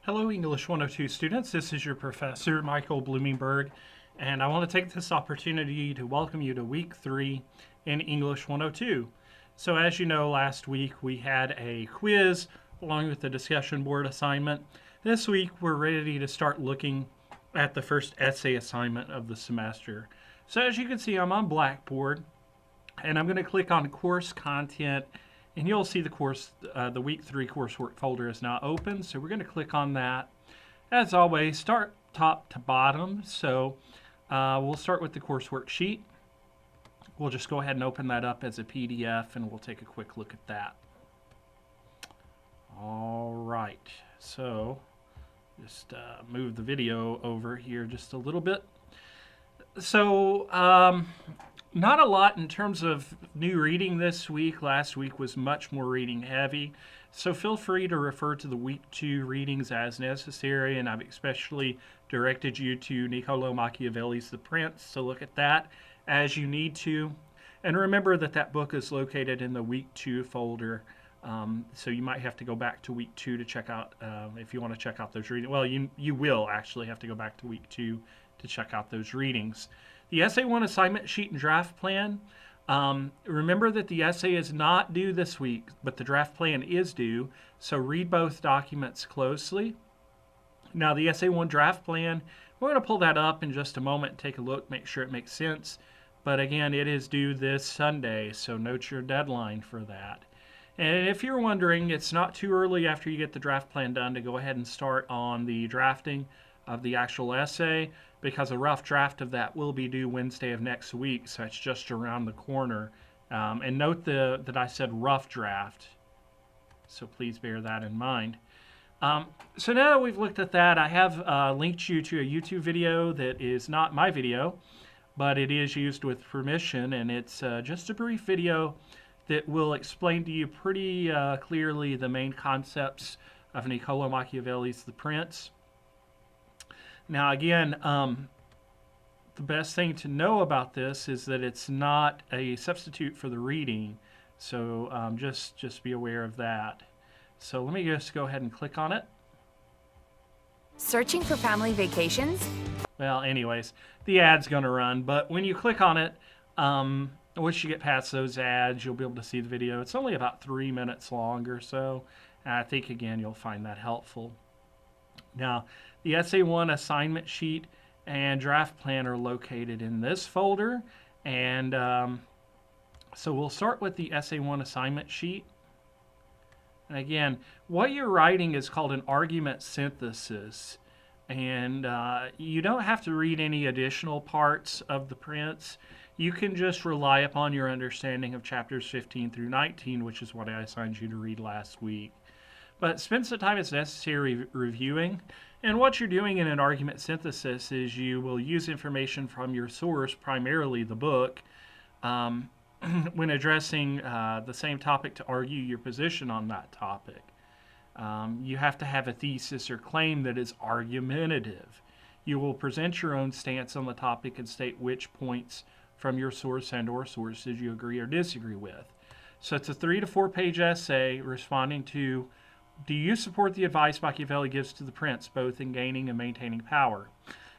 Hello, English 102 students. This is your professor, Michael Bloomingberg, and I want to take this opportunity to welcome you to week 3 in English 102. So as you know, last week we had a quiz along with the discussion board assignment. This week we're ready to start looking at the first essay assignment of the semester. So as you can see, I'm on Blackboard, and I'm going to click on course content, and you'll see the week 3 coursework folder is now open. So we're going to click on that. As always, start top to bottom. So we'll start with the coursework sheet. We'll just go ahead and open that up as a PDF, and we'll take a quick look at that. All right, so just move the video over here just a little bit. So not a lot in terms of new reading this week. Last week was much more reading heavy. So feel free to refer to the week 2 readings as necessary, and I've especially directed you to Niccolo Machiavelli's The Prince to look at that as you need to. And remember that book is located in the week 2 folder. So you might have to go back to week 2 to check out, if you want to check out those readings. Well, you will actually have to go back to week 2 to check out those readings. The Essay 1 assignment sheet and draft plan. Remember that the essay is not due this week, but the draft plan is due, so read both documents closely. Now, the Essay 1 draft plan, we're going to pull that up in just a moment and take a look, make sure it makes sense. But again, it is due this Sunday, so note your deadline for that. And if you're wondering, it's not too early after you get the draft plan done to go ahead and start on the drafting of the actual essay, because a rough draft of that will be due Wednesday of next week, so it's just around the corner. And note that I said rough draft, so please bear that in mind. So now that we've looked at that, I have linked you to a YouTube video that is not my video, but it is used with permission, and it's just a brief video that will explain to you pretty clearly the main concepts of Niccolo Machiavelli's The Prince. Now again, the best thing to know about this is that it's not a substitute for the reading, so just be aware of that. So let me just go ahead and click on it. Searching for family vacations? Well, anyways, the ad's going to run, but when you click on it, once you get past those ads, you'll be able to see the video. It's only about 3 minutes long or so, and I think, again, you'll find that helpful. Now, the Essay 1 assignment sheet and draft plan are located in this folder, and so we'll start with the Essay 1 assignment sheet. And again, what you're writing is called an argument synthesis, and you don't have to read any additional parts of The Prince. You can just rely upon your understanding of chapters 15 through 19, which is what I assigned you to read last week. But spend some time as necessary reviewing. And what you're doing in an argument synthesis is you will use information from your source, primarily the book, when addressing the same topic to argue your position on that topic. You have to have a thesis or claim that is argumentative. You will present your own stance on the topic and state which points from your source and or sources you agree or disagree with. So it's a 3 to 4 page essay responding to: do you support the advice Machiavelli gives to the prince, both in gaining and maintaining power?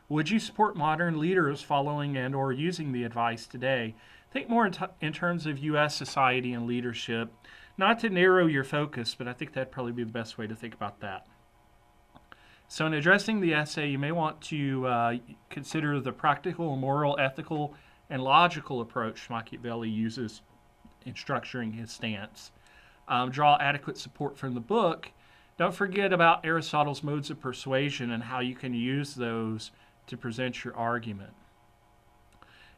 Would you support modern leaders following and or using the advice today? Think more in terms of U.S. society and leadership. Not to narrow your focus, but I think that'd probably be the best way to think about that. So in addressing the essay, you may want to consider the practical, moral, ethical, and logical approach Machiavelli uses in structuring his stance. Draw adequate support from the book. Don't forget about Aristotle's modes of persuasion and how you can use those to present your argument.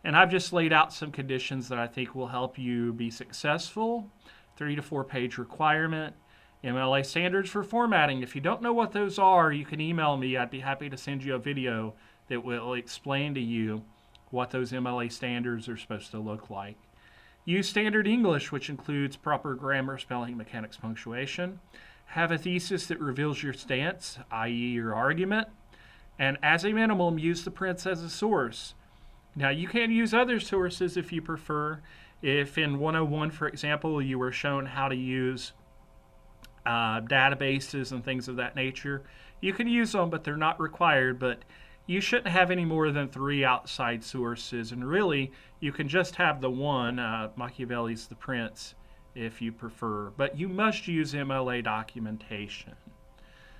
And I've just laid out some conditions that I think will help you be successful. 3 to 4 page requirement. MLA standards for formatting. If you don't know what those are, you can email me. I'd be happy to send you a video that will explain to you what those MLA standards are supposed to look like. Use standard English, which includes proper grammar, spelling, mechanics, punctuation. Have a thesis that reveals your stance, i.e. your argument. And as a minimum, use the Prince as a source. Now, you can use other sources if you prefer. If in 101, for example, you were shown how to use databases and things of that nature, You can use them, but they're not required. But you shouldn't have any more than 3 outside sources. And really, you can just have the one, Machiavelli's The Prince, if you prefer. But you must use MLA documentation.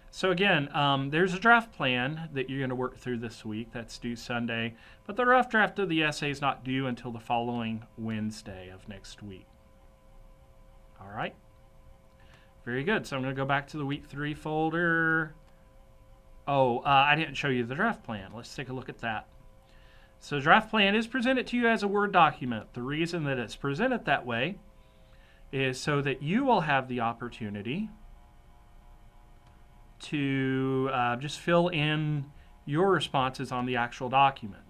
So again, there's a draft plan that you're going to work through this week. That's due Sunday. But the rough draft of the essay is not due until the following Wednesday of next week. All right. Very good. So I'm going to go back to the week 3 folder. Oh, I didn't show you the draft plan. Let's take a look at that. So the draft plan is presented to you as a Word document. The reason that it's presented that way is so that you will have the opportunity to just fill in your responses on the actual document.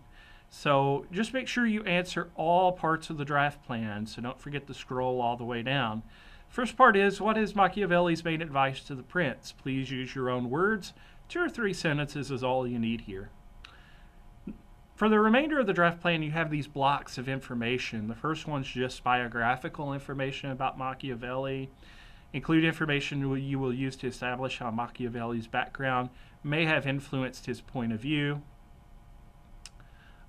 So just make sure you answer all parts of the draft plan, so don't forget to scroll all the way down. First part is, what is Machiavelli's main advice to the prince? Please use your own words. 2 or 3 sentences is all you need here. For the remainder of the draft plan, you have these blocks of information. The first one's just biographical information about Machiavelli. Include information you will use to establish how Machiavelli's background may have influenced his point of view.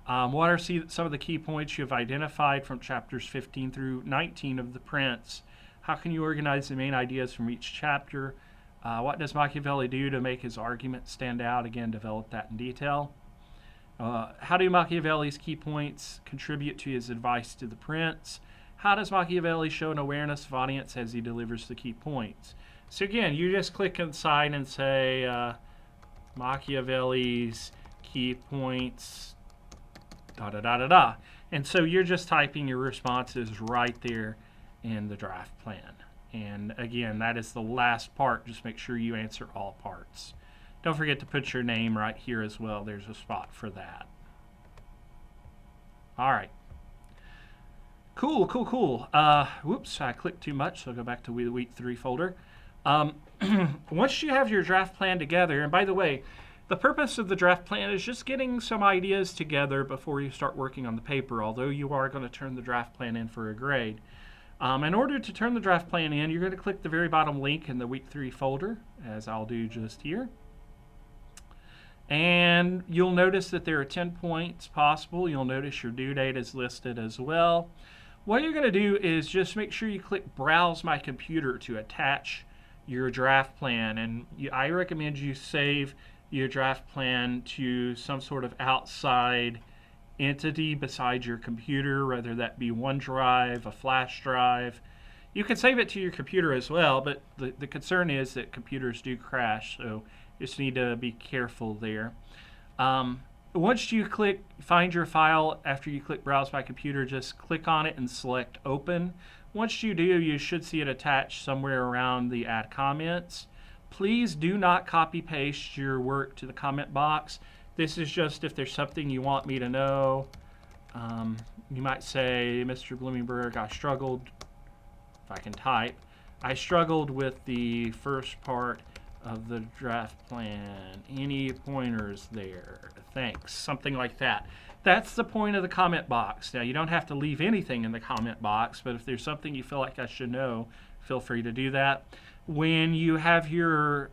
What are some of the key points you have identified from chapters 15 through 19 of The Prince? How can you organize the main ideas from each chapter? What does Machiavelli do to make his argument stand out? Again, develop that in detail. How do Machiavelli's key points contribute to his advice to the prince? How does Machiavelli show an awareness of audience as he delivers the key points? So again, you just click inside and say Machiavelli's key points, da da da da da. And so you're just typing your responses right there in the draft plan. And again, that is the last part. Just make sure you answer all parts. Don't forget to put your name right here as well. There's a spot for that. All right. Cool. Whoops, I clicked too much, so I'll go back to the week 3 folder. Once you have your draft plan together, and by the way, the purpose of the draft plan is just getting some ideas together before you start working on the paper, although you are going to turn the draft plan in for a grade. In order to turn the draft plan in, you're going to click the very bottom link in the week 3 folder, as I'll do just here. And you'll notice that there are 10 points possible. You'll notice your due date is listed as well. What you're going to do is just make sure you click Browse My Computer to attach your draft plan. And I recommend you save your draft plan to some sort of outside entity besides your computer, whether that be OneDrive, a flash drive. You can save it to your computer as well, but the concern is that computers do crash, so you just need to be careful there. Once you click Find Your File, after you click Browse My Computer, just click on it and select Open. Once you do, you should see it attached somewhere around the Add Comments. Please do not copy-paste your work to the comment box. This is just if there's something you want me to know. You might say, Mr. Blumenberg, I struggled, if I can type, I struggled with the first part of the draft plan. Any pointers there? Thanks. Something like that. That's the point of the comment box. Now, you don't have to leave anything in the comment box, but if there's something you feel like I should know, feel free to do that. When you have your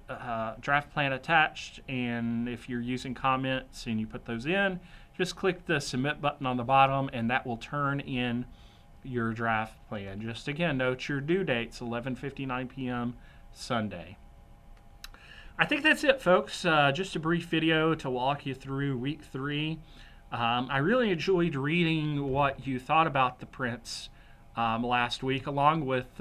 draft plan attached, and if you're using comments and you put those in, just click the Submit button on the bottom, and that will turn in your draft plan. Just again, note your due date's 11:59 p.m. Sunday. I think that's it, folks. Just a brief video to walk you through week 3. I really enjoyed reading what you thought about The Prince last week, along with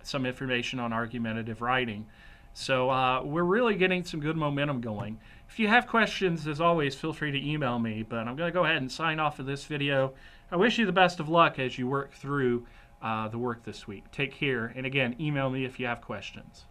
some information on argumentative writing. So we're really getting some good momentum going. If you have questions, as always, feel free to email me, but I'm going to go ahead and sign off of this video. I wish you the best of luck as you work through the work this week. Take care, and again, email me if you have questions.